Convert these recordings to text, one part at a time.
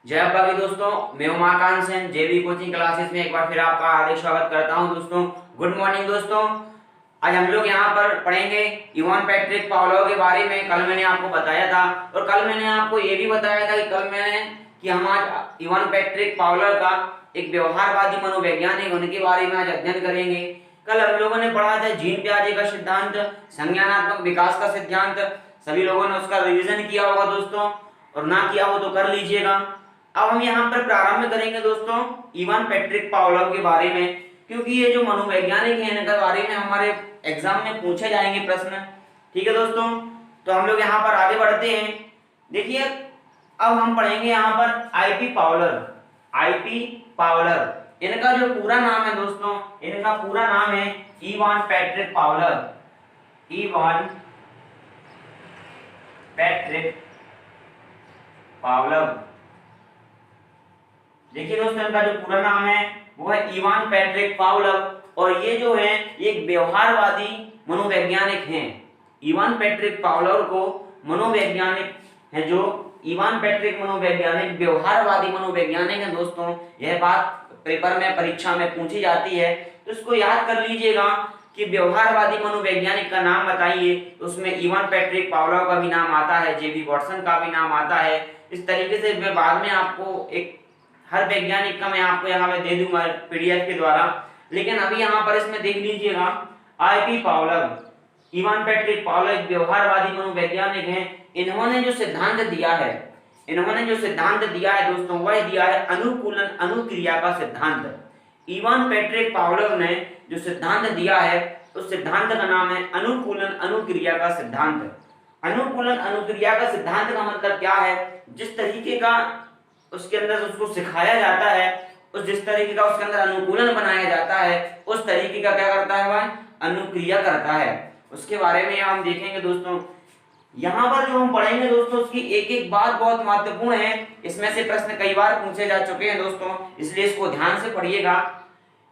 जय भाभी दोस्तों, मैं उमाकांत सेन जेबी कोचिंग क्लासेस में एक बार फिर आपका हार्दिक स्वागत करता हूं दोस्तों। गुड मॉर्निंग दोस्तों। आज हम लोग यहां पर पढ़ेंगे इवान पेट्रिक पावलोव के बारे में। कल मैंने आपको बताया था और कल मैंने आपको ये भी बताया था कि हम आज इवान पेट्रिक पावलोव का एक व्यवहारवादी मनोवैज्ञानिक होने के बारे में आज अध्ययन करेंगे। कल हम लोगों ने पढ़ा था जीन पियाजे का सिद्धांत, संज्ञानात्मक विकास का सिद्धांत। सभी लोगों ने उसका रिवीजन किया होगा दोस्तों, और ना किया हो तो कर लीजिएगा। अब हम यहाँ पर प्रारंभ करेंगे दोस्तों इवान पेट्रिक पावलोव के बारे में, क्योंकि ये जो मनोवैज्ञानिक है इनके बारे में हमारे एग्जाम में पूछे जाएंगे प्रश्न। ठीक है दोस्तों, तो हम लोग यहाँ पर आगे बढ़ते हैं। देखिए, अब हम पढ़ेंगे यहाँ पर आईपी पावलर। इनका जो पूरा नाम है दोस्तों, इनका पूरा नाम है Ivan Patrick Fowler. Ivan Patrick Pavlov. देखिए दोस्तों, इनका जो पूरा नाम है वो है इवान पेट्रिक पावलोव, और ये जो है एक व्यवहारवादी मनोवैज्ञानिक हैं। इवान पेट्रिक पावलोव को मनोवैज्ञानिक है, जो इवान पेट्रिक मनोवैज्ञानिक व्यवहारवादी मनोवैज्ञानिक है दोस्तों। यह बात पेपर में परीक्षा में पूछी जाती है, तो इसको याद कर लीजिएगा कि व्यवहारवादी मनोवैज्ञानिक का नाम बताइए, तो उसमें इवान पेट्रिक पावलोव का भी नाम आता है, जेबी वॉटसन का भी नाम आता है। इस तरीके से मैं बाद में आपको एक हर वैज्ञानिक का मैं आपको यहाँ पे दे दूंगा पीडीएफ के द्वारा, लेकिन अभी यहाँ पर इसमें देख लीजिएगा IP Pavlov. Ivan Patrick Pavlov एक व्यवहारवादी मनोवैज्ञानिक हैं। इन्होंने जो सिद्धांत दिया है दोस्तों, वह दिया है अनुकूलन अनुक्रिया का सिद्धांत। इवान पेट्रिक पावलोव ने जो सिद्धांत दिया है उस सिद्धांत का नाम है अनुकूलन अनुक्रिया का सिद्धांत। अनुकूलन अनुक्रिया का सिद्धांत का मतलब क्या है? जिस तरीके का उसके अंदर उसको सिखाया जाता है, जिस तरीके का उसके अंदर अनुकूलन बनाया जाता है, उस तरीके का क्या करता है वह? अनुक्रिया करता है। उसके बारे में हम देखेंगे दोस्तों। यहाँ पर जो हम पढ़ेंगे दोस्तों, उसकी एक एक बात बहुत महत्वपूर्ण है। इसमें से प्रश्न कई बार पूछे जा चुके हैं दोस्तों, इसलिए इसको ध्यान से पढ़िएगा।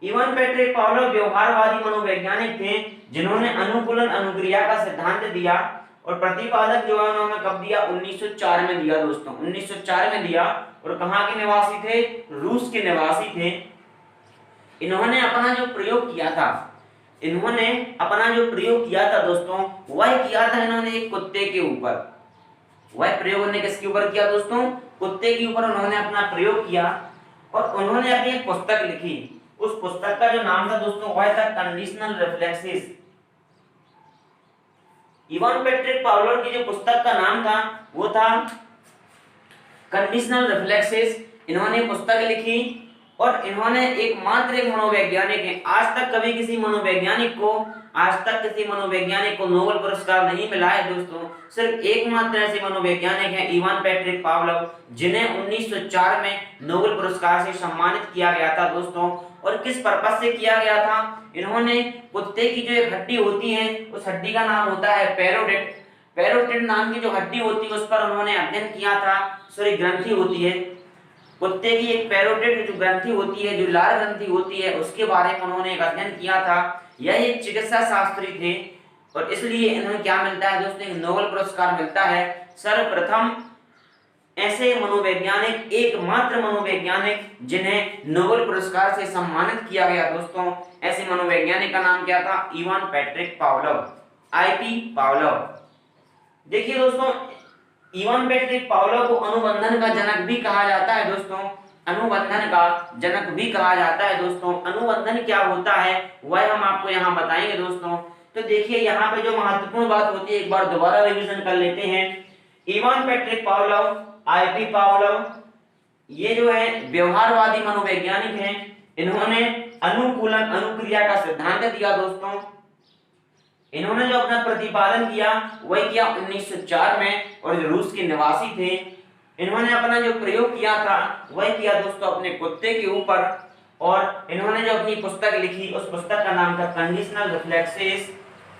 इवान पेट्रिक पावलोव व्यवहारवादी मनोवैज्ञानिक थे, जिन्होंने अनुकूलन अनुक्रिया का सिद्धांत दिया, और प्रतिपादक जो है उन्होंने कब दिया? 1904 में दिया दोस्तों, 1904 में दिया। और कहाँ के निवासी थे? रूस के निवासी थे। इन्होंने अपना जो प्रयोग किया था दोस्तों, वह किया था इन्होंने एक कुत्ते के ऊपर। वह प्रयोग उन्होंने किसके ऊपर किया दोस्तों? कुत्ते के ऊपर उन्होंने अपना प्रयोग किया, और उन्होंने अपनी एक पुस्तक लिखी। उस पुस्तक का जो नाम था दोस्तों, वह था conditional reflexes. Ivan Patrick Pavlov की जो पुस्तक का नाम था वो था कंडीशनल रिफ्लेक्सेस। इन्होंने पुस्तक लिखी, और इन्होंने एक मनोवैज्ञानिक है। आज तक किसी मनोवैज्ञानिक को नोबेल पुरस्कार नहीं मिला है दोस्तों। सिर्फ एकमात्र ऐसे मनोवैज्ञानिक हैं इवान पेट्रिक पावलोव, जिन्हें 1904 में नोबेल पुरस्कार से सम्मानित किया गया था दोस्तों। और किस पर्पस से किया गया था? इन्होंने कुत्ते की जो एक हड्डी होती है, उस हड्डी का नाम होता है पैरोटिड नाम की जो हड्डी होती है, उस पर उन्होंने अध्ययन किया था। सॉरी, ग्रंथि होती है कुत्ते की, एक पैरोटिड जो ग्रंथि होती है, जो लाल ग्रंथि होती है, उसके बारे में उन्होंने एक अध्ययन किया था। यह एक चिकित्सा शास्त्री थे, और इसलिए इन्हें क्या मिलता है दोस्तों? एक नोबेल पुरस्कार मिलता है। सर्वप्रथम ऐसे मनोवैज्ञानिक, एकमात्र मनोवैज्ञानिक जिन्हें नोबेल पुरस्कार से सम्मानित किया गया दोस्तों, ऐसे मनोवैज्ञानिक का नाम क्या था? Ivan Patrick Pavlov, IP Pavlov. देखिए दोस्तों, इवान पेट्रिक पावलोव को अनुबंधन का जनक भी कहा जाता है दोस्तों। अनुबंधन का जनक भी कहा जाता है दोस्तों। अनुबंधन क्या होता है वह हम आपको यहाँ बताएंगे दोस्तों। तो देखिए, यहाँ पे जो महत्वपूर्ण बात होती है, एक बार दोबारा रिवीजन कर लेते हैं। Ivan Patrick Pavlov, IP Pavlov, ये जो है व्यवहारवादी मनोवैज्ञानिक हैं। इन्होंने अनुकूलन अनुक्रिया का सिद्धांत दिया दोस्तों। इन्होंने जो अपना प्रतिपादन किया वही किया 1904 में, और जो रूस के निवासी थे, इन्होंने अपना जो प्रयोग किया था वही किया दोस्तों अपने कुत्ते के ऊपर। और इन्होंने जो अपनी पुस्तक लिखी, उस पुस्तक का नाम था कंडीशनल रिफ्लेक्सेस।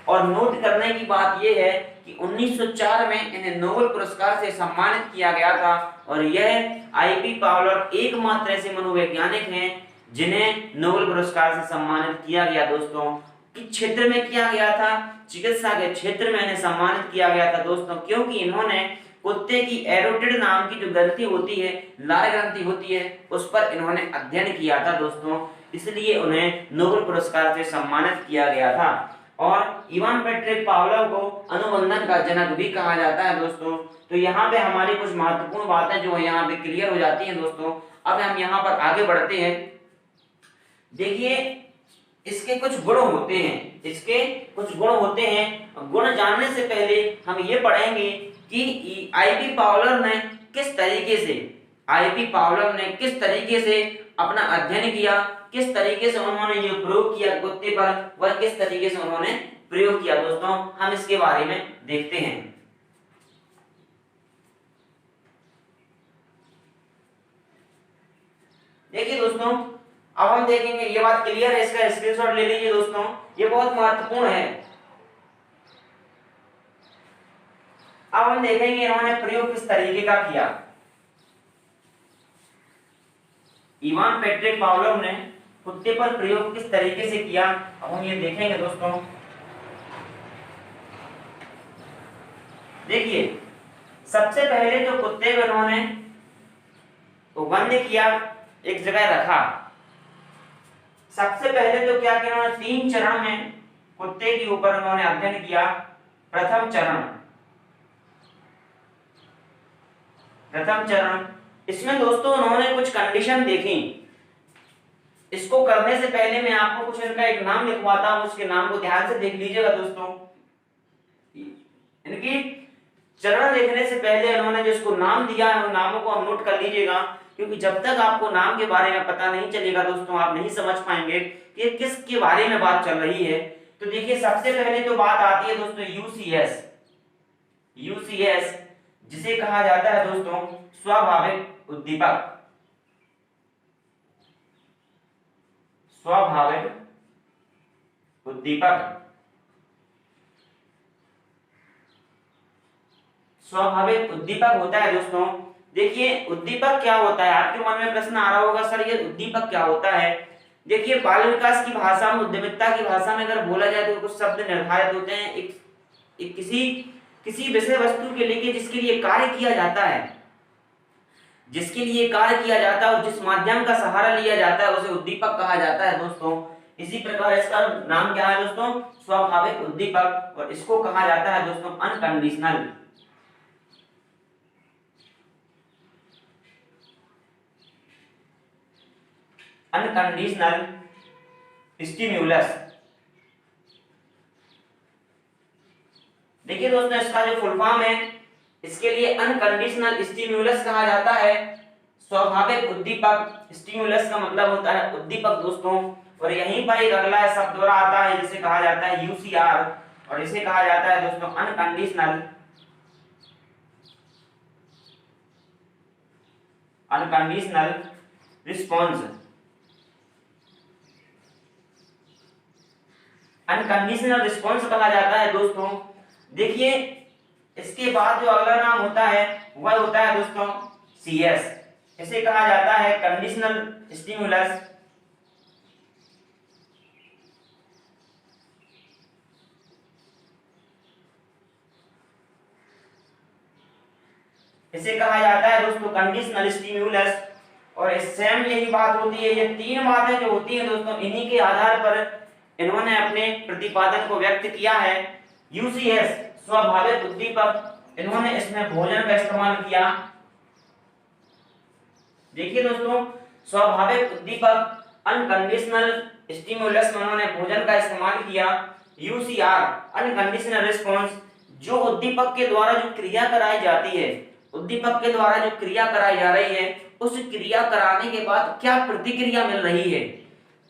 और नोट करने की बात यह है कि 1904 में इन्हें नोबेल पुरस्कार से सम्मानित किया गया था, और यह आईपी पावलोव एकमात्र ऐसे मनोवैज्ञानिक हैं जिन्हें नोबेल पुरस्कार से सम्मानित किया गया दोस्तों। किस क्षेत्र में किया गया था? चिकित्सा के क्षेत्र में इन्हें सम्मानित किया गया था दोस्तों, क्योंकि इन्होंने कुत्ते की एरोटिड नाम की जो ग्रंथि होती है, लार ग्रंथि होती है, उस पर इन्होंने अध्ययन किया था दोस्तों, इसलिए उन्हें नोबेल पुरस्कार से सम्मानित किया गया था। और इवान पेट्रिक पावलोव को अनुबंधन का जनक भी कहा जाता है दोस्तों। तो यहाँ पे हमारी कुछ महत्वपूर्ण बातें जो है यहाँ पे क्लियर हो जाती हैं दोस्तों। अब हम यहाँ पर आगे बढ़ते हैं। देखिए इसके कुछ गुण होते हैं, इसके कुछ गुण होते हैं। गुण जानने से पहले हम ये पढ़ेंगे कि आईपी पावलोव ने किस तरीके से अपना अध्ययन किया, किस तरीके से उन्होंने ये प्रयोग किया कुत्ते पर, वह किस तरीके से उन्होंने प्रयोग किया दोस्तों, हम इसके बारे में देखते हैं। देखिए दोस्तों, अब हम देखेंगे, ये बात क्लियर है, इसका स्क्रीनशॉट ले लीजिए दोस्तों, ये बहुत महत्वपूर्ण है। अब हम देखेंगे इन्होंने प्रयोग किस तरीके का किया। इवान पेट्रिक पावलोव ने कुत्ते पर प्रयोग किस तरीके से किया, अब हम ये देखेंगे दोस्तों। देखिए सबसे पहले जो कुत्ते को इन्होंने बंद किया, एक जगह रखा। सबसे पहले तो क्या किया उन्होंने, 3 चरण में कुत्ते के ऊपर उन्होंने अध्ययन किया। प्रथम चरण इसमें दोस्तों उन्होंने कुछ कंडीशन देखी। इसको करने से पहले मैं आपको कुछ इनका एक नाम लिखवाता हूं, उसके नाम को ध्यान से देख लीजिएगा दोस्तों। इनकी चरण देखने से पहले उन्होंने जो इसको नाम दिया है, उन नामों को हम नोट कर लीजिएगा, क्योंकि जब तक आपको नाम के बारे में पता नहीं चलेगा दोस्तों, आप नहीं समझ पाएंगे कि किसके बारे में बात चल रही है। तो देखिए सबसे पहले तो बात आती है दोस्तों यूसीएस, जिसे कहा जाता है दोस्तों स्वाभाविक उद्दीपक। स्वाभाविक उद्दीपक होता है दोस्तों। देखिए उद्दीपक क्या होता है, आपके मन में प्रश्न आ रहा होगा, सर ये उद्दीपक क्या होता है। देखिए बाल विकास की भाषा में, उद्यमिता की भाषा में अगर बोला जाए तो कुछ शब्द निर्धारित होते हैं, एक किसी विषय वस्तु के लिए जिसके लिए कार्य किया जाता है, और जिस माध्यम का सहारा लिया जाता है, उसे उद्दीपक कहा जाता है दोस्तों। इसी प्रकार इसका नाम क्या है दोस्तों, स्वाभाविक उद्दीपक, और इसको कहा जाता है दोस्तों अनकंडीशनल स्टिम्युलस। देखिए दोस्तों इसका जो फुल फॉर्म है, इसके लिए अनकंडीशनल स्टिम्युलस कहा जाता है, स्वाभाविक उद्दीपक। स्टिम्युलस का मतलब होता है उद्दीपक दोस्तों। और यहीं पर एक अगला शब्द और आता है जिसे कहा जाता है यूसीआर, और इसे कहा जाता है दोस्तों अनकंडीशनल रिस्पॉन्स। अनकंडीशनल रिस्पॉन्स कहा जाता है दोस्तों। देखिए इसके बाद जो अगला नाम होता है वह होता है दोस्तों सीएस। इसे कहा जाता है कंडीशनल स्टिमुलस। इसे कहा जाता है दोस्तों कंडीशनल स्टिमुलस। और सेम यही बात होती है, ये 3 बातें जो होती हैं दोस्तों, इन्हीं के आधार पर इन्होंने अपने प्रतिपादन को व्यक्त किया है। यूसीएस स्वाभाविक उद्दीपक, इन्होंने इसमें भोजन का इस्तेमाल किया। देखिए दोस्तों स्वाभाविक उद्दीपक अनकंडीशनल स्टिमुलस में उन्होंने भोजन का इस्तेमाल किया। यूसीआर अनकंडीशनल रिस्पांस, जो उद्दीपक के द्वारा जो क्रिया कराई जाती है, उद्दीपक के द्वारा जो क्रिया कराई जा रही है, उस क्रिया कराने के बाद क्या प्रतिक्रिया मिल रही है,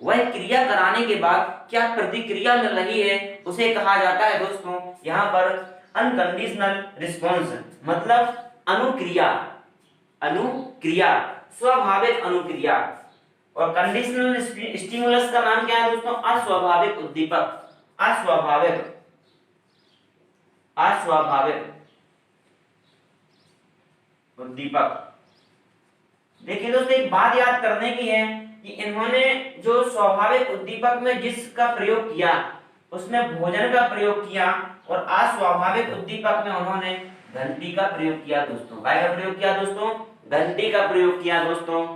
वह क्रिया कराने के बाद क्या प्रतिक्रिया मिल रही है, उसे कहा जाता है दोस्तों यहाँ पर अनकंडीशनल रिस्पांस। मतलब अनुक्रिया, स्वाभाविक अनुक्रिया। और कंडीशनल स्टिमुलस का नाम क्या है दोस्तों, अस्वाभाविक उद्दीपक। अस्वाभाविक उद्दीपक। देखिए दोस्तों एक बात याद करने की है कि इन्होंने जो स्वाभाविक उद्दीपक में जिसका प्रयोग किया उसमें भोजन का प्रयोग किया, और अस्वाभाविक उद्दीपक में उन्होंने घंटी का प्रयोग किया दोस्तों। काय का प्रयोग किया दोस्तों? घंटी का प्रयोग किया दोस्तों।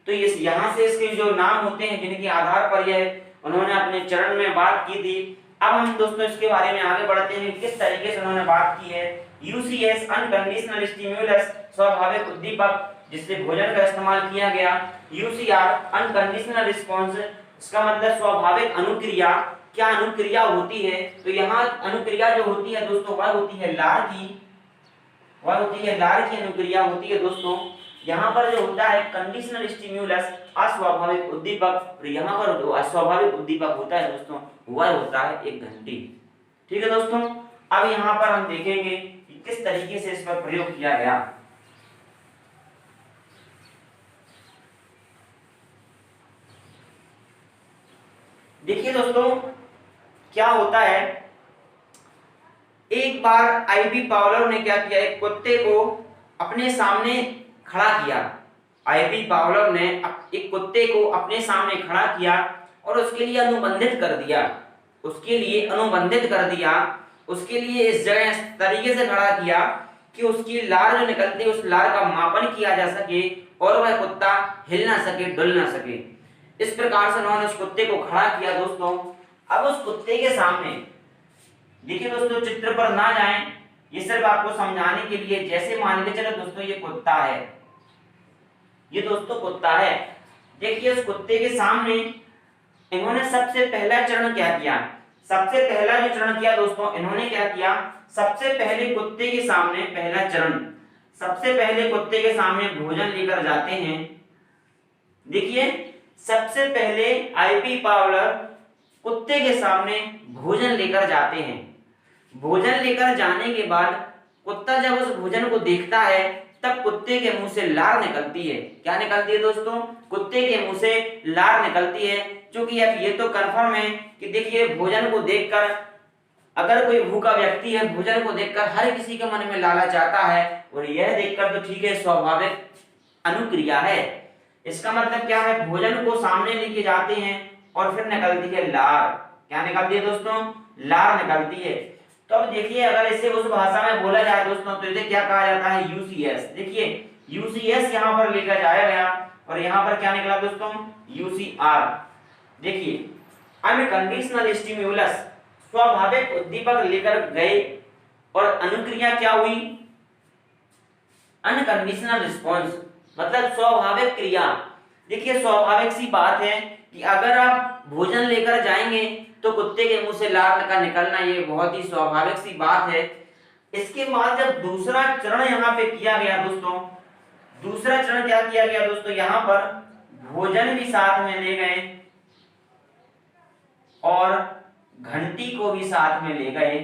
तो इस यहाँ से इसके जो नाम होते हैं जिनके आधार पर यह उन्होंने अपने चरण में बात की थी। अब हम दोस्तों इसके बारे में आगे बढ़ते हैं किस तरीके से उन्होंने बात की है। यूसीएस अनकंडीशनल स्टिमुलस स्वाभाविक उद्दीपक जिससे भोजन का इस्तेमाल किया गया। यूसीआर अनकंडीशनल रिस्पांस, इसका मतलब स्वाभाविक अनुक्रिया। क्या अनुक्रिया होती है? तो यहाँ अनुक्रिया जो होती है दोस्तों वह होती है लार की, अनुक्रिया होती है दोस्तों। यहाँ पर जो होता है कंडीशनल स्टिम्युलस अस्वाभाविक उद्दीपक, और यहाँ पर जो अस्वाभाविक उद्दीपक होता है दोस्तों वह होता है एक घंटी। ठीक है दोस्तों, अब यहाँ पर हम देखेंगे कि किस तरीके से इस पर प्रयोग किया गया। देखिए दोस्तों क्या होता है, एक बार आईबी पावलोव ने क्या किया, एक कुत्ते को अपने सामने खड़ा किया। आईबी पावलोव ने एक कुत्ते को अपने सामने खड़ा किया और उसके लिए अनुबंधित कर दिया, उसके लिए इस जगह इस तरीके से खड़ा किया कि उसकी लार जो निकलती है उस लार का मापन किया जा सके और वह कुत्ता हिल ना सके, डुल ना सके। इस प्रकार से उन्होंने उस कुत्ते को खड़ा किया दोस्तों। अब उस कुत्ते के सामने देखिए दोस्तों, चित्र पर ना जाएं, ये सिर्फ आपको समझाने के लिए। जैसे मान के चलो दोस्तों ये कुत्ता है, ये दोस्तों कुत्ता है। देखिए उस कुत्ते के सामने इन्होंने सबसे पहला चरण क्या किया, सबसे पहला जो चरण किया दोस्तों इन्होंने क्या किया, सबसे पहले कुत्ते के सामने पहला चरण, सबसे पहले कुत्ते के सामने भोजन लेकर जाते हैं। देखिए सबसे पहले आईबी पावलोव कुत्ते के सामने भोजन लेकर जाते हैं। भोजन लेकर जाने के बाद कुत्ता जब उस भोजन को देखता है तब कुत्ते के मुंह से लार निकलती है। क्या निकलती है दोस्तों? कुत्ते के मुंह से लार निकलती है। क्योंकि अब ये तो कंफर्म है कि देखिए भोजन को देखकर, अगर कोई भूखा व्यक्ति है भोजन को देखकर हर किसी के मन में लालच आता है, और यह देखकर तो ठीक है स्वाभाविक अनुक्रिया है। इसका मतलब क्या है, भोजन को सामने लेके जाते हैं और फिर निकलती है लार। क्या निकलती है दोस्तों? लार निकलती है। तो अब देखिए अगर इसे उस भाषा में बोला जाए दोस्तों तो इसे क्या कहा जाता है, यूसीएस। देखिए यूसीएस यहाँ पर लेकर जाया गया और यहाँ पर क्या निकला दोस्तों, यूसीआर। देखिए अनकंडीशनल स्टिम्युलस स्वाभाविक उद्दीपक लेकर गए और अनुक्रिया क्या हुई, अनकंडीशनल रिस्पॉन्स, मतलब स्वाभाविक क्रिया। देखिए स्वाभाविक सी बात है कि अगर आप भोजन लेकर जाएंगे तो कुत्ते के मुंह से लार का निकलना ये बहुत ही स्वाभाविक सी बात है। इसके बाद जब दूसरा चरण यहाँ पे किया गया दोस्तों, दूसरा चरण क्या किया गया दोस्तों, यहाँ पर भोजन भी साथ में ले गए और घंटी को भी साथ में ले गए,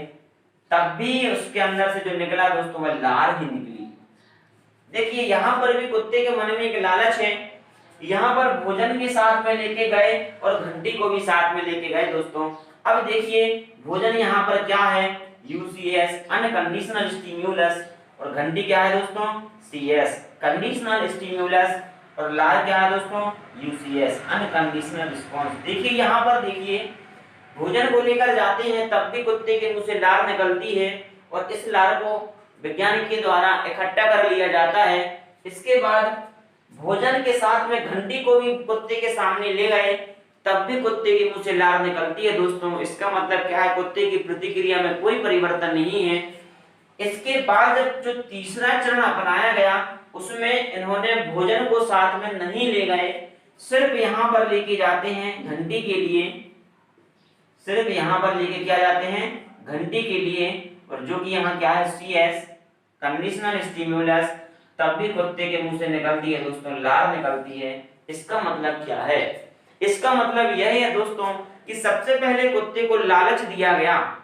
तब भी उसके अंदर से जो निकला दोस्तों वह लार ही निकली। देखिए यहाँ पर भी कुत्ते के मन में एक लालच है, यहाँ पर भोजन भी साथ में लेके गए और घंटी को भी साथ में लेके गए दोस्तों। अब देखिए भोजन यहाँ पर क्या है, यूसीएस अनकंडीशनल स्टिम्युलस, और घंटी क्या है दोस्तों, सीएस कंडीशनल स्टिम्युलस, और लार क्या है दोस्तों, यूसीएस अनकंडीशनल रिस्पांस। देखिए यहाँ पर देखिए भोजन को लेकर जाते हैं तब भी कुत्ते के मुंह से लार निकलती है और इस लार को वैज्ञानिक के द्वारा इकट्ठा कर लिया जाता है। इसके बाद भोजन के साथ में घंटी को भी कुत्ते के सामने ले गए, तब भी कुत्ते के मुंह से लार निकलती है दोस्तों। इसका मतलब क्या है, कुत्ते की प्रतिक्रिया में कोई परिवर्तन नहीं है। इसके बाद जब जो तीसरा चरण अपनाया गया उसमें इन्होंने भोजन को साथ में नहीं ले गए, सिर्फ यहाँ पर लेके जाते हैं घंटी के लिए, सिर्फ यहाँ पर लेके क्या जाते हैं, घंटी के लिए, और जो कि यहाँ क्या है, सीएस कंडीशनल स्टिम्युलस, तब भी कुत्ते के मुंह से निकलती है दोस्तों, लार निकलती है। इसका मतलब क्या है, इसका मतलब यह है दोस्तों कि सबसे पहले कुत्ते को लालच दिया गया,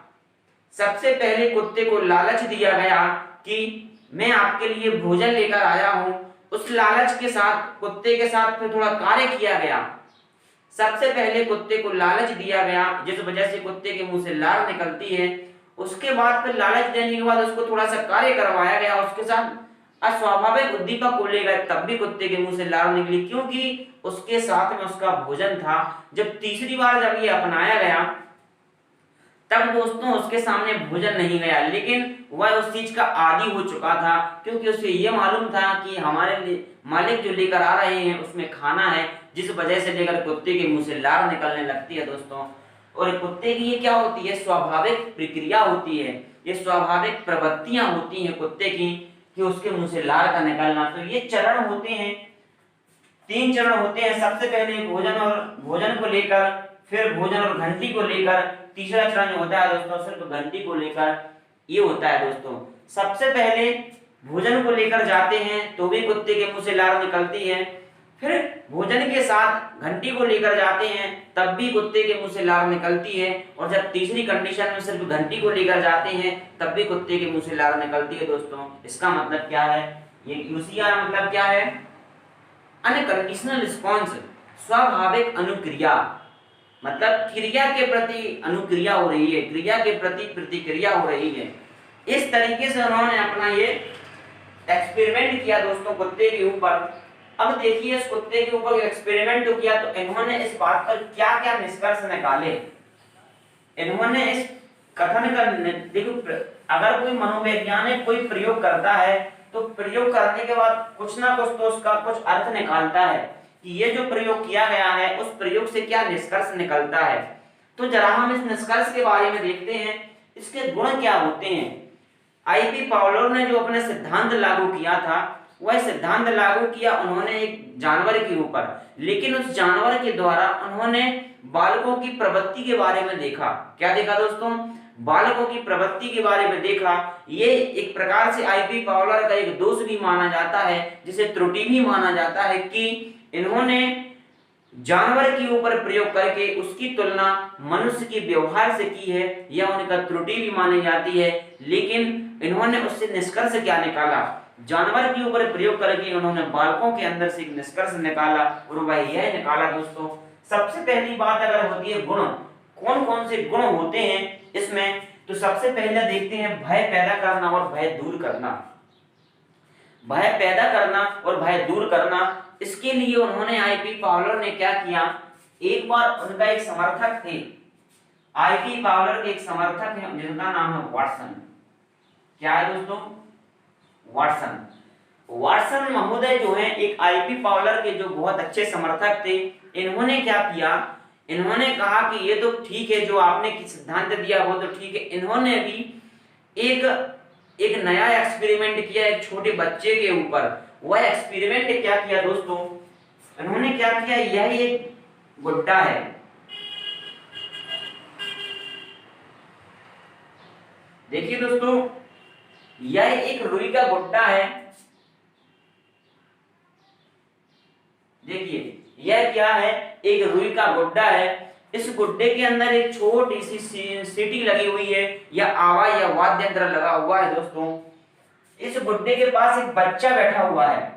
सबसे पहले कुत्ते को लालच दिया गया कि मैं आपके लिए भोजन लेकर आया हूं। उस लालच के साथ कुत्ते के साथ फिर थोड़ा कार्य किया गया। सबसे पहले कुत्ते को लालच दिया गया जिस वजह से कुत्ते के मुंह से लार निकलती है। उसके बाद फिर लालच देने के बाद उसको थोड़ा सा कार्य करवाया गया, उसके साथ अस्वाभाविक उद्दीपक को ले गए, तब भी कुत्ते के मुंह से लार निकली, क्योंकि उसके साथ में उसका भोजन था। जब तीसरी बार जब ये अपनाया गया तब दोस्तों उसके सामने भोजन नहीं गया, लेकिन वह उस चीज का आदी हो चुका था, क्योंकि उसे ये मालूम था कि हमारे लिए मालिक जो लेकर आ रहे हैं उसमें खाना है, जिस वजह से लेकर कुत्ते के मुंह से लार निकलने लगती है दोस्तों। और कुत्ते की ये क्या होती है, स्वाभाविक प्रक्रिया होती है, ये स्वाभाविक प्रवृत्तियां होती हैं कुत्ते की कि उसके मुंह से लार का निकलना। तो ये चरण होते हैं, 3 चरण होते हैं। सबसे पहले भोजन को लेकर, फिर भोजन और घंटी को लेकर, तीसरा चरण जो होता है दोस्तों सिर्फ घंटी को लेकर, ये होता है दोस्तों। सबसे पहले भोजन को लेकर जाते हैं तो भी कुत्ते के मुंह से लार निकलती है, फिर भोजन के साथ घंटी को लेकर जाते हैं तब भी कुत्ते के मुंह से लार निकलती है, और जब तीसरी कंडीशन में सिर्फ घंटी को लेकर जाते हैं तब भी कुत्ते के मुंह से लार निकलती है दोस्तों। इसका मतलब क्या है, ये यूसीआर मतलब क्या है, अनकंडीशनल रिस्पॉन्स, स्वाभाविक अनुक्रिया, मतलब क्रिया के प्रति अनुक्रिया हो रही है, क्रिया के प्रति प्रतिक्रिया हो रही है। इस तरीके से उन्होंने अपना ये एक्सपेरिमेंट किया दोस्तों कुत्ते के ऊपर। अब देखिए इस कुत्ते के ऊपर एक्सपेरिमेंट तो किया, तो इन्होंने इस बात पर क्या क्या निष्कर्ष निकाले। इन्होंने इस कथन का देखो, अगर कोई मनोवैज्ञानिक कोई प्रयोग करता है तो प्रयोग करने के बाद कुछ ना कुछ तो उसका कुछ अर्थ निकालता है कि ये जो प्रयोग किया गया है उस प्रयोग से क्या निष्कर्ष निकलता है। तो जरा हम इस निष्कर्ष के बारे में देखते हैं, इसके गुण क्या होते हैं। आईपी पावलोव ने जो अपने सिद्धांत लागू किया था, वह सिद्धांत लागू किया उन्होंने एक जानवर के ऊपर, लेकिन उस जानवर के द्वारा उन्होंने बालकों की प्रवृत्ति के बारे में देखा। क्या देखा दोस्तों, बालकों की प्रवृत्ति के बारे में देखा। ये एक प्रकार से आईपी पावलोव का एक दोष भी माना जाता है, जिसे त्रुटि भी माना जाता है कि इन्होंने जानवर के ऊपर प्रयोग करके उसकी तुलना मनुष्य के व्यवहार से की है, यह उनका त्रुटि भी मानी जाती है। लेकिन इन्होंने उससे निष्कर्ष क्या निकाला, जानवर के ऊपर प्रयोग करके उन्होंने बालकों के अंदर से एक निष्कर्ष निकाला, और वह यह निकाला दोस्तों, सबसे पहली बात अगर होती है गुण, कौन कौन से गुण होते हैं इसमें, तो सबसे पहले देखते हैं भय पैदा करना और भय दूर करना। भय पैदा करना और भय दूर करना, इसके लिए उन्होंने आईपी पावलोव ने क्या किया, एक बार उनका एक समर्थक थे, आईपी पावलोव के एक समर्थक है जिनका नाम है वाटसन। क्या है दोस्तों, वाटसन। वाटसन महोदय जो है एक आईपी पावलोव के जो बहुत अच्छे समर्थक थे। इन्होंने क्या किया, इन्होंने कहा कि ये तो ठीक है जो आपने सिद्धांत दिया वो तो ठीक है। इन्होंने भी एक नया एक्सपेरिमेंट किया एक छोटे बच्चे के ऊपर। वह एक्सपेरिमेंट क्या किया दोस्तों, इन्होंने क्या किया, यह एक गुड्डा है, देखिए दोस्तों यह एक रुई का गुड्डा है। देखिए यह क्या है, एक रुई का गुड्डा है। इस गुड्डे के अंदर एक छोटी सी सीटी लगी हुई है या आवाज या वाद्य यंत्र लगा हुआ है दोस्तों। इस गुड्डे के पास एक बच्चा बैठा हुआ है।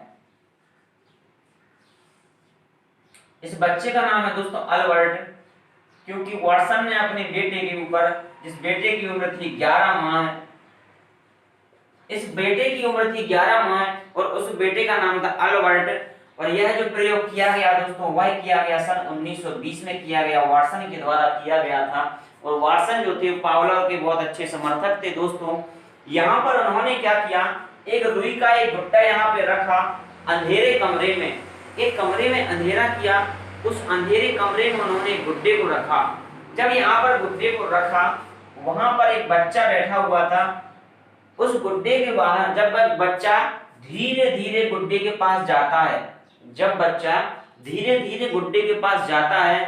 इस बच्चे का नाम है दोस्तों अल्बर्ट, क्योंकि वाटसन ने अपने बेटे के ऊपर, जिस बेटे की उम्र थी 11 माह, इस बेटे की उम्र थी 11 माह और उस बेटे का नाम था अल्बर्ट। और यह जो प्रयोग किया गया दोस्तों वह किया गया सन 1920 में किया गया, वाटसन के द्वारा किया गया था। और वाटसन जो थे पावलोव के बहुत अच्छे समर्थक थे दोस्तों। यहाँ पर उन्होंने क्या किया, एक रुई का एक गुड्डा यहाँ पे रखा अंधेरे कमरे में, एक कमरे में अंधेरा किया, उस अंधेरे कमरे में उन्होंने गुड्डे को रखा। जब यहाँ पर गुड्डे को रखा, वहां पर एक बच्चा बैठा हुआ था। उस गुड्डे के बाहर जब बच्चा धीरे धीरे गुड्डे के पास जाता है, जब बच्चा धीरे धीरे गुड्डे के पास जाता है,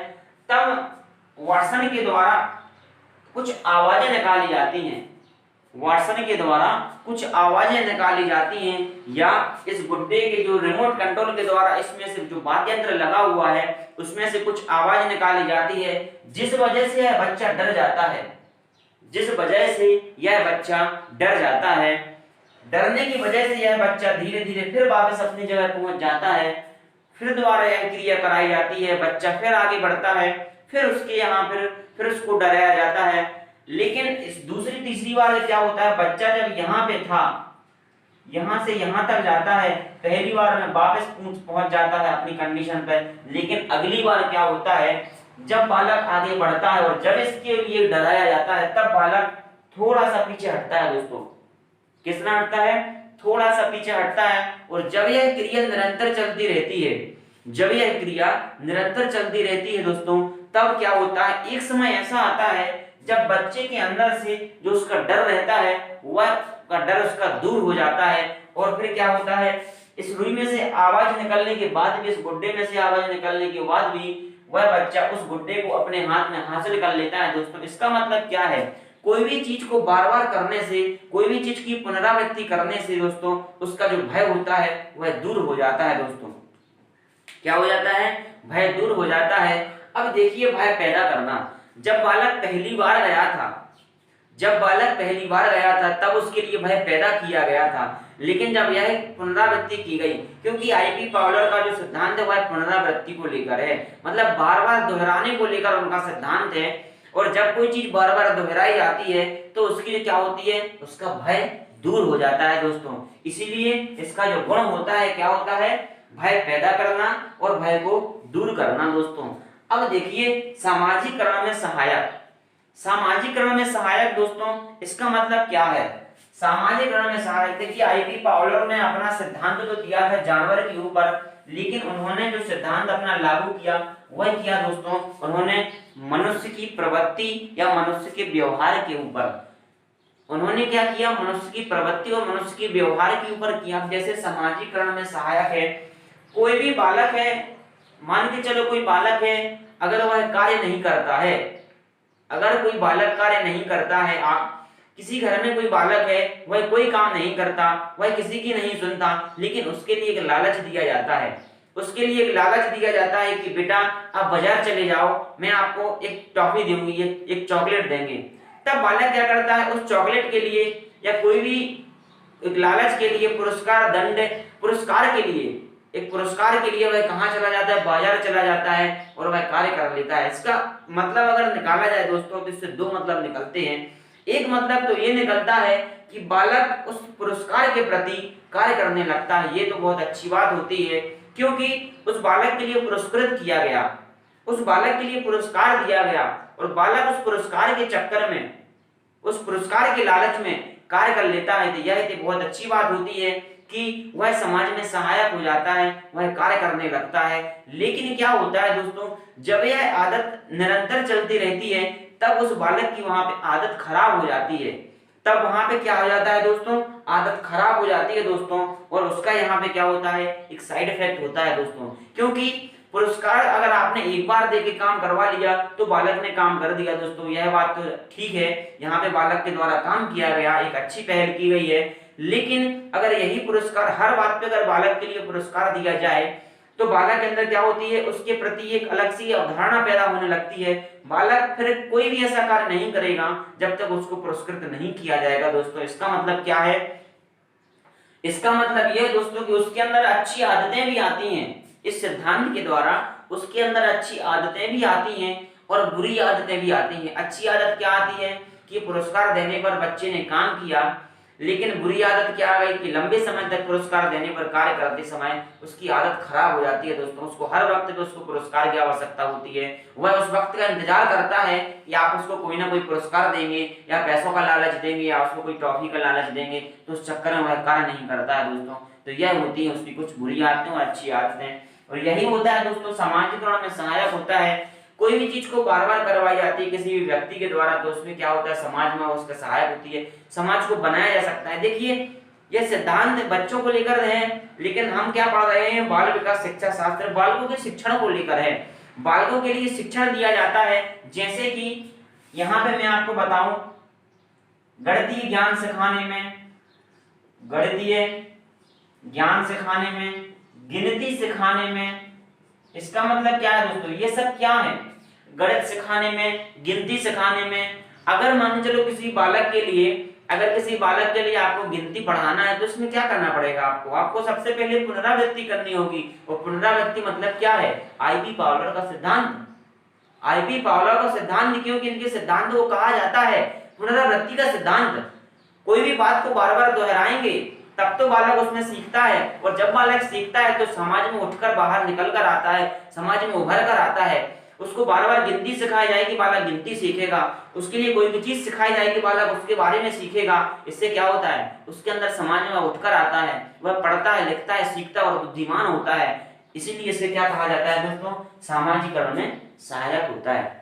तब वाटसन के द्वारा कुछ आवाजें निकाली जाती हैं। वाटसन के द्वारा कुछ आवाजें निकाली जाती हैं, या इस गुड्डे के जो रिमोट कंट्रोल के द्वारा इसमें से जो वाद्य यंत्र लगा हुआ है उसमें से कुछ आवाज निकाली जाती है, जिस वजह से यह बच्चा डर जाता है, जिस वजह से यह बच्चा डर जाता है। डरने की वजह से यह बच्चा धीरे धीरे फिर वापस अपनी जगह पहुंच जाता है। फिर दोबारा यह क्रिया कराई जाती है, बच्चा फिर आगे बढ़ता है, फिर उसके यहाँ फिर उसको डराया जाता है। लेकिन इस दूसरी तीसरी बार क्या होता है, बच्चा जब यहाँ पे था, यहाँ से यहाँ तक जाता है, पहली बार में वापस पहुंच जाता है अपनी कंडीशन पर। लेकिन अगली बार क्या होता है, जब बालक आगे बढ़ता है और जब इसके लिए डराया जाता है तब बालक थोड़ा सा पीछे हटता है दोस्तों। कितना हटता है? थोड़ा सा पीछे हटता है। और जब यह क्रिया निरंतर चलती रहती है, जब यह क्रिया निरंतर चलती रहती है दोस्तों, तब क्या होता है, एक समय ऐसा आता है जब बच्चे के अंदर से जो उसका डर रहता है वह का डर उसका दूर हो जाता है। और फिर क्या होता है, इस रुई में से आवाज निकलने के बाद भी, इस गुड्डे में से आवाज निकलने के बाद भी वह बच्चा उस गुड्डे को अपने हाथ में हासिल कर लेता है दोस्तों। इसका मतलब क्या है, कोई भी चीज को बार बार करने से, कोई भी चीज की पुनरावृत्ति करने से दोस्तों उसका जो भय होता है वह दूर हो जाता है दोस्तों। क्या हो जाता है? भय दूर हो जाता है। अब देखिए भय पैदा करना, जब बालक पहली बार गया था, जब बालक पहली बार गया था तब उसके लिए भय पैदा किया गया था, लेकिन जब यह पुनरावृत्ति की गई, क्योंकि आईपी पावलर का जो सिद्धांत है वह पुनरावृत्ति को लेकर है, मतलब बार बार दोहराने को लेकर उनका सिद्धांत है। और जब कोई चीज बार बार दोहराई जाती है तो उसकी जो क्या होती है, उसका भय दूर हो जाता है दोस्तों। इसीलिए इसका जो गुण होता है क्या होता है, भय पैदा करना और भय को दूर करना दोस्तों। अब देखिए सामाजिकरण में सहायक, सामाजिकरण में सहायक दोस्तों इसका मतलब क्या है? सामाजिकरण में सहायक, देखिए आईपी पावलर ने अपना सिद्धांत तो दिया था जानवर के ऊपर, लेकिन उन्होंने जो सिद्धांत अपना लागू किया वह किया दोस्तों, उन्होंने मनुष्य की प्रवृत्ति या मनुष्य के व्यवहार के ऊपर। उन्होंने क्या किया, मनुष्य की प्रवृत्ति और मनुष्य के व्यवहार के ऊपर किया। जैसे सामाजिकरण में सहायक है, कोई भी बालक है, मान के चलो कोई बालक है, अगर वह कार्य नहीं करता है, अगर कोई बालक कार्य नहीं करता है, आप किसी घर में कोई बालक है वह कोई काम नहीं करता, वह किसी की नहीं सुनता, लेकिन उसके लिए एक लालच दिया जाता है, उसके लिए एक लालच दिया जाता है कि बेटा आप बाजार चले जाओ, मैं आपको एक टॉफी दूंगी, एक चॉकलेट देंगे। तब बालक क्या करता है, उस चॉकलेट के लिए या कोई भी एक लालच के लिए, पुरस्कार दंड, पुरस्कार के लिए, एक पुरस्कार के लिए वह कहां चला जाता है, बाजार चला जाता है और वह कार्य कर लेता है। इसका मतलब अगर निकाला जाए दोस्तों तो इससे दो मतलब निकलते हैं। एक मतलब तो ये निकलता है कि बालक उस पुरस्कार के प्रति कार्य करने लगता है, ये तो बहुत अच्छी बात होती है, क्योंकि उस बालक के लिए पुरस्कृत किया गया, उस बालक के लिए पुरस्कार दिया गया और बालक उस पुरस्कार के चक्कर में, उस पुरस्कार के लालच में कार्य कर लेता है, तो यह बहुत अच्छी बात होती है कि वह समाज में सहायक हो जाता है, वह कार्य करने लगता है। लेकिन क्या होता है दोस्तों, जब यह आदत निरंतर चलती रहती है तब उस बालक की वहां पे आदत खराब हो जाती है, तब वहां पे क्या हो जाता है दोस्तों, आदत खराब हो जाती है दोस्तों। और उसका यहाँ पे क्या होता है, एक साइड इफेक्ट होता है दोस्तों, क्योंकि पुरस्कार अगर आपने एक बार देके काम करवा लिया तो बालक ने काम कर दिया दोस्तों, यह बात तो ठीक है, यहाँ पे बालक के द्वारा काम किया गया, एक अच्छी पहल की गई है। लेकिन अगर यही पुरस्कार हर बात पे अगर बालक के लिए पुरस्कार दिया जाए तो बालक के अंदर क्या होती है, उसके प्रति एक अलग सी अवधारणा पैदा होने लगती है। बालक फिर कोई भी ऐसा कार्य नहीं करेगा जब तक उसको पुरस्कृत नहीं किया जाएगा दोस्तों। इसका मतलब क्या है, इसका मतलब यह दोस्तों कि उसके अंदर अच्छी आदतें भी आती हैं, इस सिद्धांत के द्वारा उसके अंदर अच्छी आदतें भी आती हैं और बुरी आदतें भी आती हैं। अच्छी आदत क्या आती है कि पुरस्कार देने पर बच्चे ने काम किया, लेकिन बुरी आदत क्या आ गई कि लंबे समय तक पुरस्कार देने पर कार्य करते समय उसकी आदत खराब हो जाती है दोस्तों। उसको हर वक्त पे उसको पुरस्कार की आवश्यकता होती है, वह उस वक्त का इंतजार करता है कि आप उसको कोई ना कोई पुरस्कार देंगे या पैसों का लालच देंगे या उसको कोई ट्रॉफी का लालच देंगे, तो उस चक्कर में वह कार्य नहीं करता है दोस्तों। तो यह होती है उसकी कुछ बुरी आदतें और अच्छी आदतें, और यही होता है दोस्तों सामाजिकरण में सहायक होता है। कोई भी चीज को बार बार करवाई जाती है किसी भी व्यक्ति के द्वारा तो उसमें क्या होता है, समाज में उसका सहायक होती है, समाज को बनाया जा सकता है। देखिए ये सिद्धांत बच्चों को लेकर है, लेकिन हम क्या पढ़ रहे हैं, बाल विकास शिक्षा शास्त्र बालकों के शिक्षण को लेकर है, बालकों के लिए शिक्षण दिया जाता है। जैसे कि यहाँ पे मैं आपको बताऊं, गणितीय ज्ञान सिखाने में, गणितीय ज्ञान सिखाने में, गिनती सिखाने में, इसका मतलब क्या है दोस्तों, ये सब क्या है, गणित सिखाने में, गिनती सिखाने में। अगर मान चलो किसी बालक के लिए, अगर किसी बालक के लिए आपको गिनती पढ़ाना है तो इसमें क्या करना पड़ेगा, आपको सबसे पहले पुनरावृत्ति करनी होगी। और पुनरावृत्ति मतलब क्या है, आईपी पावलर का सिद्धांत, आईपी पावलर का सिद्धांत, क्योंकि इनके सिद्धांत को कहा जाता है पुनरावृत्ति का सिद्धांत। कोई भी बात को बार बार दोहराएंगे तब तो बालक उसमें सीखता है, और जब बालक सीखता है तो समाज में उठकर बाहर निकल कर आता है, समाज में उभर कर आता है। उसको बार बार गिनती सिखाई जाएगी, बालक गिनती सीखेगा। उसके लिए कोई भी चीज सिखाई जाएगी, बालक उसके बारे में सीखेगा। इससे क्या होता है, उसके अंदर समाज में उठकर आता है, वह पढ़ता है, लिखता है, सीखता है और बुद्धिमान होता है। इसीलिए इसे क्या कहा जाता है दोस्तों, सामाजिकरण में सहायक होता है।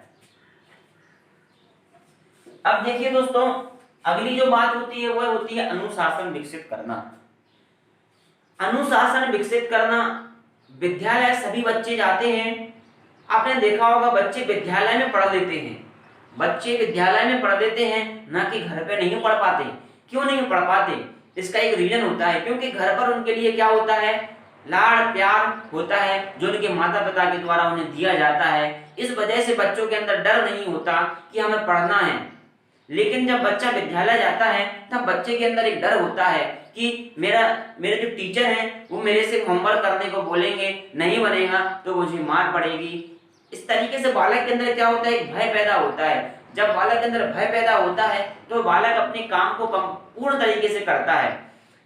अब देखिए दोस्तों, अगली जो बात होती है वह होती है अनुशासन विकसित करना। अनुशासन विकसित करना, विद्यालय सभी बच्चे जाते हैं। आपने देखा होगा बच्चे विद्यालय में पढ़ लेते हैं, बच्चे विद्यालय में पढ़ लेते हैं, ना कि घर पे नहीं पढ़ पाते। क्यों नहीं पढ़ पाते, इसका एक रीजन होता है, क्योंकि घर पर उनके लिए क्या होता है, लाड़ प्यार होता है जो उनके माता पिता के द्वारा उन्हें दिया जाता है। इस वजह से बच्चों के अंदर डर नहीं होता कि हमें पढ़ना है। लेकिन जब बच्चा विद्यालय जाता है तब बच्चे के अंदर एक डर होता है कि मेरे जो टीचर हैं वो मेरे से होमवर्क करने को बोलेंगे, नहीं बनेगा तो मुझे मार पड़ेगी। इस तरीके से बालक के अंदर क्या होता है, एक भय पैदा होता है। जब बालक के अंदर भय पैदा होता है तो बालक अपने काम को पूर्ण तरीके से करता है,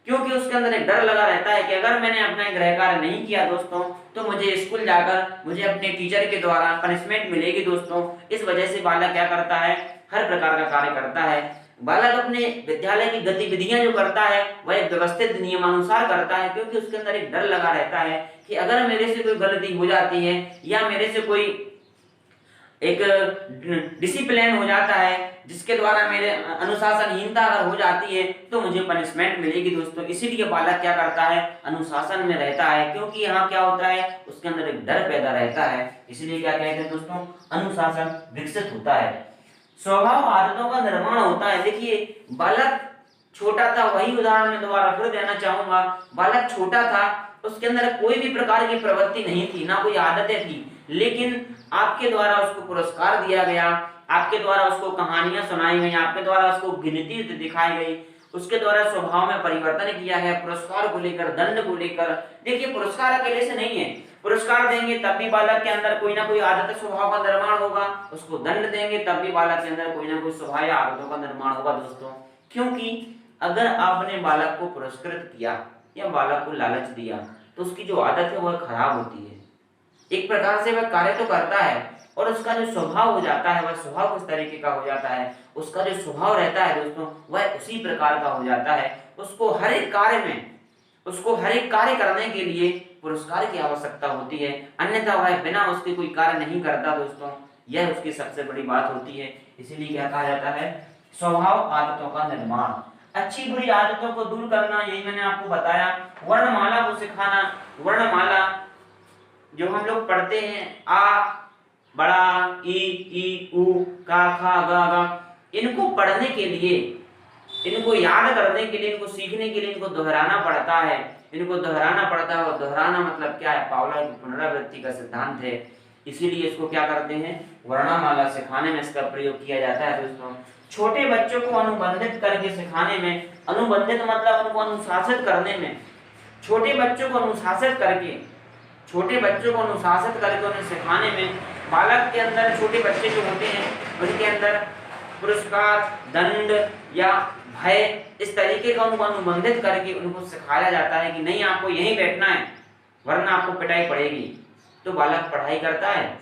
क्योंकि उसके अंदर एक डर लगा रहता है कि अगर मैंने अपना गृह कार्य नहीं किया दोस्तों तो मुझे स्कूल जाकर मुझे अपने टीचर के द्वारा पनिशमेंट मिलेगी दोस्तों। इस वजह से बालक क्या करता है, हर प्रकार का कार्य करता है। बालक अपने विद्यालय की गतिविधियां जो करता है वह एक व्यवस्थित नियमानुसार करता है, क्योंकि उसके अंदर एक डर लगा रहता है कि अगर मेरे से कोई गलती हो जाती है या मेरे से कोई एक डिसिप्लिन हो जाता है जिसके द्वारा मेरे अनुशासनहीनता अगर हो जाती है तो मुझे पनिशमेंट मिलेगी दोस्तों। इसीलिए बालक क्या करता है, अनुशासन में रहता है, क्योंकि यहाँ क्या होता है, उसके अंदर एक डर पैदा रहता है। इसलिए क्या कहते हैं दोस्तों, अनुशासन विकसित होता है। स्वभाव आदतों का निर्माण होता है। देखिए बालक छोटा था, वही उदाहरण मैं दोबारा फिर देना चाहूंगा। बालक छोटा था, उसके अंदर कोई भी प्रकार की प्रवृत्ति नहीं थी, ना कोई आदतें थी, लेकिन आपके द्वारा उसको पुरस्कार दिया गया, आपके द्वारा उसको कहानियां सुनाई गई, आपके द्वारा उसको गिनती दिखाई गई, उसके द्वारा स्वभाव में परिवर्तन किया गया, पुरस्कार को लेकर, दंड को लेकर। देखिए पुरस्कार अकेले से नहीं है, पुरस्कार देंगे तब भी बालक के अंदर कोई ना कोई आदत स्वभाव का निर्माण होगा, उसको दंड देंगे तब भी बालक के अंदर कोई ना कोई स्वभाव या आदतों का निर्माण होगा दोस्तों। क्योंकि अगर आपने बालक को पुरस्कृत किया या बालक को लालच दिया तो उसकी जो आदत है वह खराब होती है। एक प्रकार से वह कार्य तो करता है और उसका जो स्वभाव हो जाता है वह स्वभाव किस तरीके का हो जाता है, उसका जो स्वभाव रहता है दोस्तों वह उसी प्रकार का हो जाता है। उसको हर एक कार्य में, उसको हर एक कार्य करने के लिए पुरस्कार की आवश्यकता होती है, अन्यथा वह बिना उसके कोई कार्य नहीं करता दोस्तों। यह उसकी सबसे बड़ी बात होती है। इसीलिए क्या कहा जाता है, स्वभाव आदतों का निर्माण। अच्छी बुरी आदतों को दूर करना, यही मैंने आपको बताया। वर्णमाला को सिखाना, वर्णमाला जो हम लोग पढ़ते हैं, आ बड़ा, ई उ, का खा गा गा, इनको पढ़ने के लिए, इनको याद करने के लिए, इनको सीखने के लिए इनको दोहराना पड़ता है, इनको दोहराना पड़ता है। और दोहराना मतलब क्या है, पावला की पुनरावृत्ति का सिद्धांत है। इसीलिए इसको क्या करते हैं, वर्णमाला सिखाने में इसका प्रयोग किया जाता है दोस्तों। छोटे बच्चों को अनुबंधित करके सिखाने में, अनुबंधित मतलब उनको अनुशासित करने में, छोटे बच्चों को अनुशासित करके, छोटे बच्चों को अनुशासित करके उन्हें सिखाने में, बालक के अंदर, छोटे बच्चे जो होते हैं उनके अंदर पुरस्कार, दंड या भय, इस तरीके का उनको अनुबंधित करके उनको सिखाया जाता है कि नहीं आपको यहीं बैठना है वरना आपको पिटाई पड़ेगी। तो बालक पढ़ाई करता है,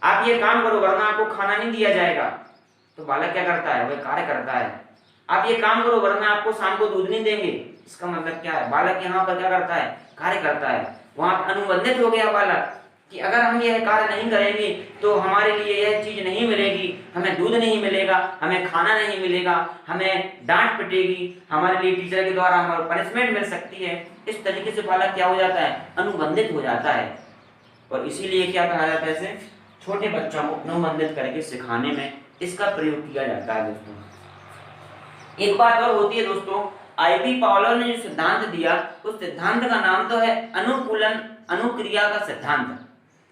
आप ये काम करो वरना आपको खाना नहीं दिया जाएगा, तो बालक क्या करता है, वह कार्य करता है। आप ये काम करो वरना आपको शाम को दूध नहीं देंगे, इसका मतलब क्या है, बालक यहाँ पर क्या करता है, कार्य करता है। वहां अनुबंधित हो गया बालक कि अगर हम यह कार्य नहीं करेंगे तो हमारे लिए यह चीज नहीं मिलेगी, हमें दूध नहीं मिलेगा, हमें खाना नहीं मिलेगा, हमें डांट पिटेगी, हमारे लिए टीचर के द्वारा हमारे पनिशमेंट मिल सकती है। इस तरीके से बालक क्या हो जाता है, अनुबंधित हो जाता है। और इसीलिए क्या कहा जाता है, इसे छोटे बच्चों को अनुबंधित करके सिखाने में इसका प्रयोग किया जाता है दोस्तों। एक बात और होती है दोस्तों, आईवी पावलोव ने जो सिद्धांत दिया उस सिद्धांत का नाम तो है अनुकूलन अनुक्रिया का सिद्धांत,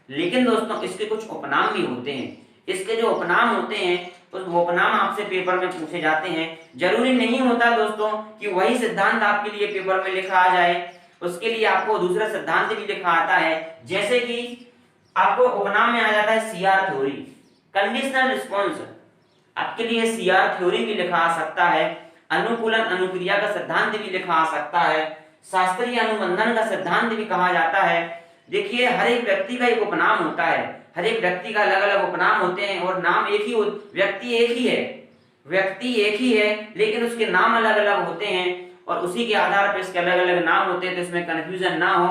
लेकिन दोस्तों इसके कुछ उपनाम भी होते हैं। इसके जो उपनाम होते हैं उस उपनाम आपसे पेपर में पूछे जाते हैं। जरूरी नहीं होता दोस्तों कि वही सिद्धांत आपके लिए पेपर में लिखा आ जाए, उसके लिए आपको दूसरा सिद्धांत भी लिखा आता है। जैसे कि आपको उपनाम में आ जाता है सीआर थ्योरी, कंडीशनल रिस्पॉन्स, आपके लिए सीआर थ्योरी भी लिखा आ सकता है, अनुकूलन अनुक्रिया का सिद्धांत भी लिखा आ सकता है, शास्त्रीय अनुबंधन का सिद्धांत भी कहा जाता है, देखिए हर एक व्यक्ति का एक उपनाम होता है, हर एक व्यक्ति का अलग अलग उपनाम होते हैं और नाम एक ही, व्यक्ति एक ही है, व्यक्ति एक ही है लेकिन उसके नाम अलग अलग होते हैं और उसी के आधार पर इसके अलग अलग नाम होते हैं, तो इसमें कंफ्यूजन ना हो।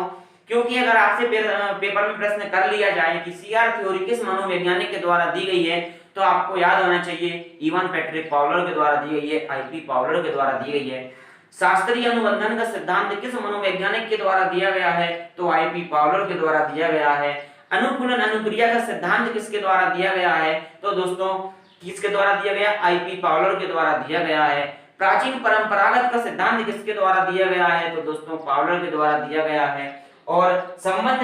क्योंकि अगर आपसे पेपर में प्रश्न कर लिया जाए कि सीआर थ्योरी किस मनोवैज्ञानिक के द्वारा दी गई है, तो आपको याद होना चाहिए इवान पैट्रिक पावलर के द्वारा दी गई है, आईपी पावलर के द्वारा दी गई है। शास्त्रीय अनुबंधन का सिद्धांत किस मनोवैज्ञानिक के द्वारा दिया गया है, तो आईपी पावलर के द्वारा दिया गया है। अनुकूलन अनुक्रिया का सिद्धांत किसके द्वारा दिया गया है, तो दोस्तों किसके द्वारा दिया गया, आईपी पावलर के द्वारा दिया गया है। प्राचीन परंपरागत का सिद्धांत किसके द्वारा दिया गया है, तो दोस्तों पावलर के द्वारा दिया गया है। और संबंध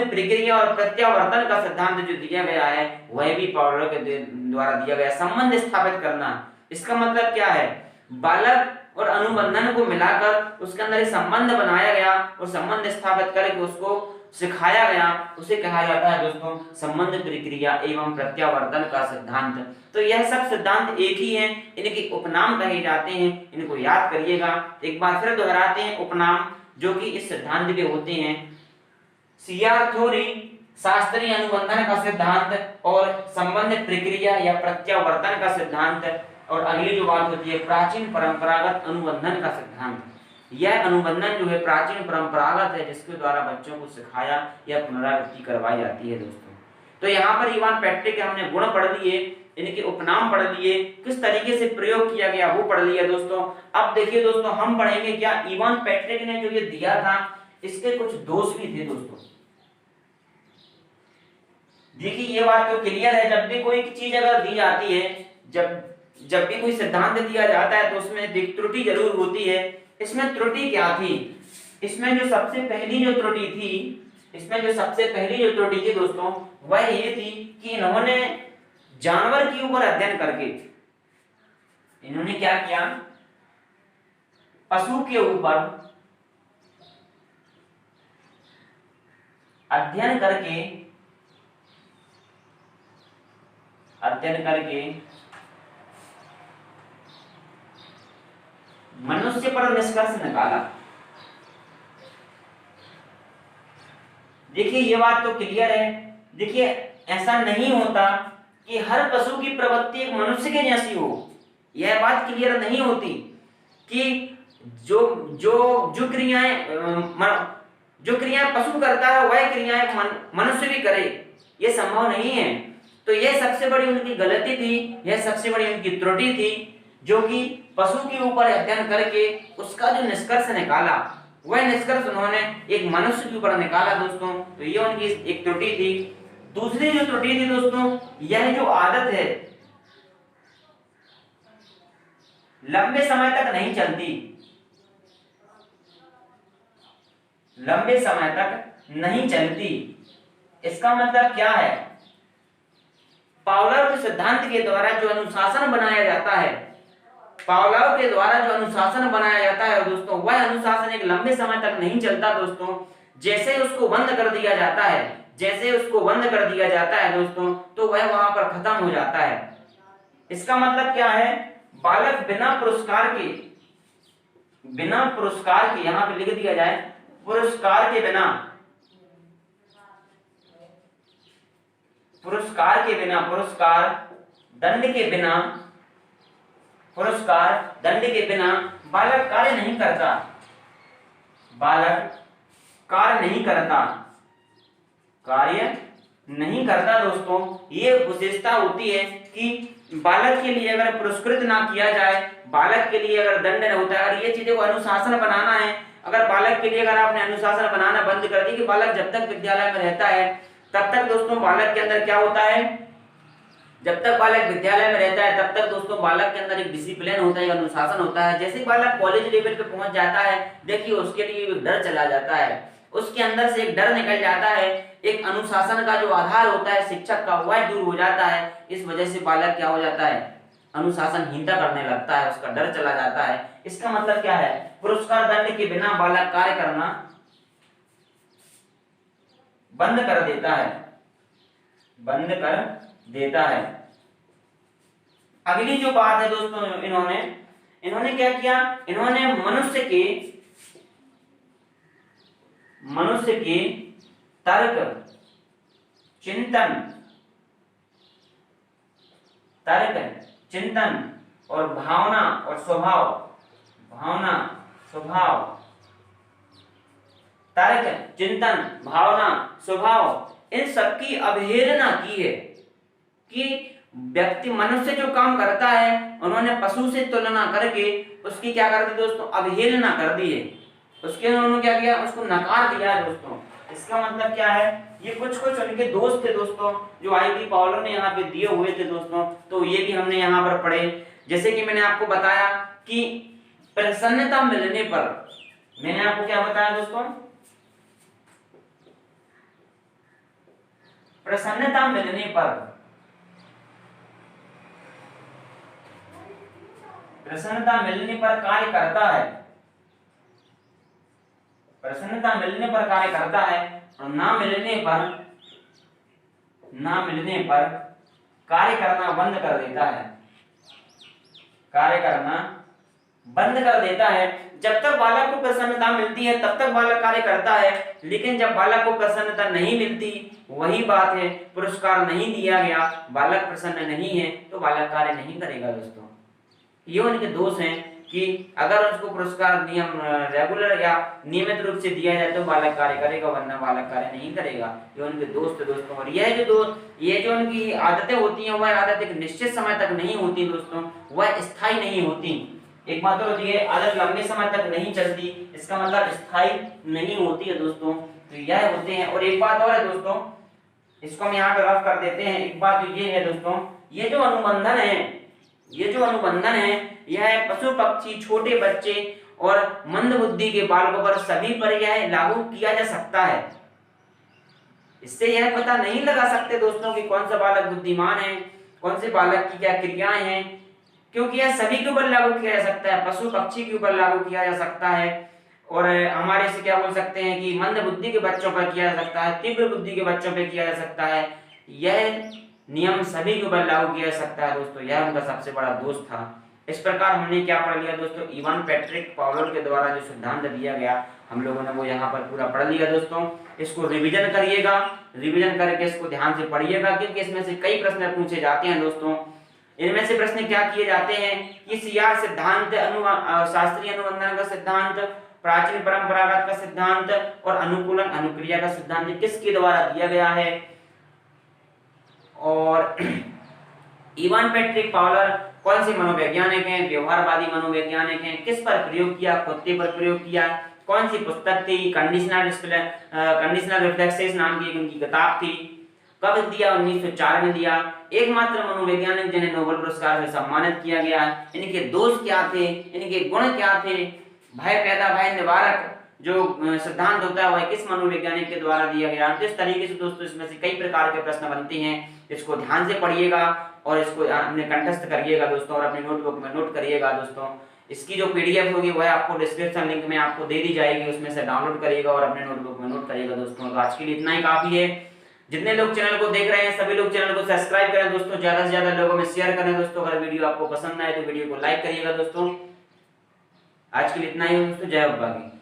प्रक्रिया और प्रत्यावर्तन का सिद्धांत जो दिया गया है वह भी पावलर के द्वारा दिया गया। संबंध स्थापित करना, इसका मतलब क्या है, बालक और अनुबंधन को मिलाकर उसके अंदर एक संबंध बनाया गया और संबंध स्थापित करके उसको सिखाया गया, उसे कहा जाता है दोस्तों संबंध प्रक्रिया एवं प्रत्यावर्तन का सिद्धांत। तो यह सब सिद्धांत एक ही हैं, इनके उपनाम कहे जाते हैं, इनको याद करिएगा। एक बार फिर दोहराते हैं उपनाम जो कि इस सिद्धांत के होते हैं, सीआर थ्योरी, शास्त्रीय अनुबंधन का सिद्धांत और संबंध प्रक्रिया या प्रत्यावर्तन का सिद्धांत। और अगली जो बात होती है प्राचीन परंपरागत अनुबंधन का सिद्धांत। यह अनुबंधन जो है प्राचीन परंपरागत है जिसके द्वारा बच्चों को सिखाया या पुनरावृत्ति करवाई जाती है दोस्तों। तो यहाँ पर इवान पैट्रिक के हमने गुण पढ़ लिए, इनके उपनाम पढ़ लिए, किस तरीके से प्रयोग किया गया वो पढ़ लिया दोस्तों। अब देखिए दोस्तों हम पढ़ेंगे क्या इवान पैट्रिक ने जो ये दिया था इसके कुछ दोष भी थे दोस्तों। देखिए ये बात तो क्लियर है, जब भी कोई चीज अगर दी जाती है, जब भी कोई सिद्धांत दिया जाता है तो उसमें त्रुटि जरूर होती है। इसमें त्रुटि क्या थी, इसमें जो सबसे पहली जो त्रुटि थी दोस्तों वह ये थी कि इन्होंने जानवर के ऊपर अध्ययन करके, इन्होंने क्या किया, पशु के ऊपर अध्ययन करके मनुष्य पर निष्कर्ष निकाला। देखिए ये बात तो क्लियर है। देखिए ऐसा नहीं होता कि हर पशु की प्रवृत्ति एक मनुष्य के जैसी हो, यह बात क्लियर नहीं होती कि जो क्रियाएं पशु करता है वह क्रियाएं मनुष्य भी करे, ये संभव नहीं है। तो यह सबसे बड़ी उनकी गलती थी, यह सबसे बड़ी उनकी त्रुटि थी, जो कि पशु के ऊपर अध्ययन करके उसका जो निष्कर्ष निकाला वह निष्कर्ष उन्होंने एक मनुष्य के ऊपर निकाला दोस्तों। तो ये उनकी एक त्रुटि थी। दूसरी जो त्रुटि थी दोस्तों, यह जो आदत है लंबे समय तक नहीं चलती, लंबे समय तक नहीं चलती। इसका मतलब क्या है, पावलोव के सिद्धांत के द्वारा जो अनुशासन बनाया जाता है, पावलोव के द्वारा जो अनुशासन बनाया जाता है दोस्तों, वह अनुशासन एक लंबे समय तक नहीं चलता दोस्तों। जैसे उसको बंद कर दिया जाता है दोस्तों, तो वह वहां पर खत्म हो जाता है। इसका मतलब क्या है, बालक बिना पुरस्कार के, यहां पे लिख दिया जाए, पुरस्कार के बिना, पुरस्कार दंड के बिना बालक कार्य नहीं करता दोस्तों। ये विशेषता होती है कि बालक के लिए अगर पुरस्कृत ना किया जाए, बालक के लिए अगर दंड न होता है, अगर ये चीजें को अनुशासन बनाना है, अगर बालक के लिए अगर आपने अनुशासन बनाना बंद कर दी कि बालक जब तक विद्यालय में रहता है तब तक दोस्तों बालक के अंदर क्या होता है, जब तक बालक विद्यालय में रहता है तब तक दोस्तों बालक के अंदर एक डिसिप्लिन होता है, अनुशासन होता है। जैसे बालक कॉलेज लेवल पे पहुंच जाता है, देखिए उसके लिए एक डर चला जाता है, उसके अंदर से एक डर निकल जाता है, एक अनुशासन का जो आधार होता है शिक्षक का वह दूर हो जाता है। इस वजह से बालक क्या हो जाता है, अनुशासनहीनता करने लगता है, उसका डर चला जाता है। इसका मतलब क्या है, पुरस्कार दंड के बिना बालक कार्य करना बंद कर देता है। अगली जो बात है दोस्तों, इन्होंने क्या किया, इन्होंने मनुष्य की तर्क चिंतन और भावना और स्वभाव तर्क चिंतन भावना स्वभाव इन सबकी अवहेलना की है। कि व्यक्ति मनुष्य जो काम करता है उन्होंने पशु से तुलना करके उसकी क्या कर दी दोस्तों, अवहेलना कर दी है। उसके उन्होंने क्या किया, उसको नकार दिया है दोस्तों। इसका मतलब क्या है, ये कुछ उनके दोस्त थे दोस्तों जो आई.वी. पावलो ने यहाँ पे दिए हुए थे दोस्तों। तो ये भी हमने यहाँ पर पढ़े। जैसे कि मैंने आपको बताया कि प्रसन्नता मिलने पर, मैंने आपको क्या बताया दोस्तों, प्रसन्नता मिलने पर कार्य करता है, प्रसन्नता मिलने पर कार्य करता है और ना मिलने पर कार्य करना बंद कर देता है, जब तक बालक को प्रसन्नता मिलती है तब तक बालक कार्य करता है, लेकिन जब बालक को प्रसन्नता नहीं मिलती, वही बात है, पुरस्कार नहीं दिया गया, बालक प्रसन्न नहीं है, तो बालक कार्य नहीं करेगा दोस्तों। ये उनके दोष हैं कि अगर उसको पुरस्कार नियम रेगुलर या नियमित रूप से दिया जाए तो बालक कार्य करेगा, वरना बालक कार्य नहीं करेगा। ये उनके दोस्त दोस्तों। और ये जो उनकी आदतें होती हैं, वह आदत एक निश्चित समय तक नहीं होती दोस्तों, वह स्थायी नहीं होती। एक बात और होती है, आदत लंबे समय तक नहीं चलती, इसका मतलब स्थायी नहीं होती है दोस्तों। तो यह होते हैं। और एक बात और है दोस्तों, इसको हम यहाँ पे रफ कर देते हैं। एक बात तो ये है दोस्तों, ये जो अनुबंधन है यह पशु पक्षी, छोटे बच्चे और मंद बुद्धि के बालकों पर सभी पर यह लागू किया जा सकता है। इससे यह पता नहीं लगा सकते दोस्तों कि कौन सा बालक बुद्धिमान है, कौन से बालक की क्या क्रियाएं हैं, क्योंकि यह सभी के ऊपर लागू किया जा सकता है, पशु पक्षी के ऊपर लागू किया जा सकता है, और हमारे से क्या बोल सकते हैं कि मंद बुद्धि के बच्चों पर किया जा सकता है, तीव्र बुद्धि के बच्चों पर किया जा सकता है। यह नियम सभी के ऊपर लागू किया जा सकता है दोस्तों। यह उनका सबसे बड़ा दोष था। इस प्रकार हमने क्या पढ़ लिया दोस्तों, इवान पेट्रिक पावलो के द्वारा जो सिद्धांत दिया गया हम लोगों ने वो यहाँ पर पूरा पढ़ लिया दोस्तों। इसको रिवीजन करिएगा, रिवीजन करके इसको ध्यान से पढ़िएगा, क्योंकि इसमें से कई प्रश्न पूछे जाते हैं दोस्तों। इनमें से प्रश्न क्या किए जाते हैं कि सीआर सिद्धांत, शास्त्रीय अनुबंधन का सिद्धांत, प्राचीन परंपरागत का सिद्धांत और अनुकूलन अनुक्रिया का सिद्धांत किसके द्वारा दिया गया है। और इवान पेट्रिक पावलर कौन से मनोवैज्ञानिक हैं, व्यवहारवादी मनोवैज्ञानिक हैं, किस पर प्रयोग किया, कुत्ते पर प्रयोग किया, कौन सी पुस्तक थी, कंडीशनल रिफ्लेक्सेस नाम की उनकी किताब थी, कब दिया, 1904 में दिया। एकमात्र मनोवैज्ञानिक जिन्हें नोबेल पुरस्कार से सम्मानित किया गया। इनके दोष क्या थे, इनके गुण क्या थे, भय निवारक जो सिद्धांत होता है वह किस मनोवैज्ञानिक के द्वारा दिया गया। तो इस तरीके से दोस्तों इसमें से कई प्रकार के प्रश्न बनते हैं। इसको ध्यान से पढ़िएगा और इसको अपने कंठस्थ करिएगा दोस्तों, और अपने नोटबुक में नोट करिएगा दोस्तों। इसकी जो पीडीएफ होगी वह आपको डिस्क्रिप्शन लिंक में आपको दे दी जाएगी, उसमें से डाउनलोड करिएगा और अपने नोटबुक में नोट करिएगा दोस्तों। तो आज के लिए इतना ही काफी है। जितने लोग चैनल को देख रहे हैं सभी लोग चैनल को सब्सक्राइब करें दोस्तों, ज्यादा से ज्यादा लोगों में शेयर करें दोस्तों। अगर वीडियो आपको पसंद आए तो वीडियो को लाइक करिएगा दोस्तों। आज के लिए इतना ही दोस्तों, जय हो।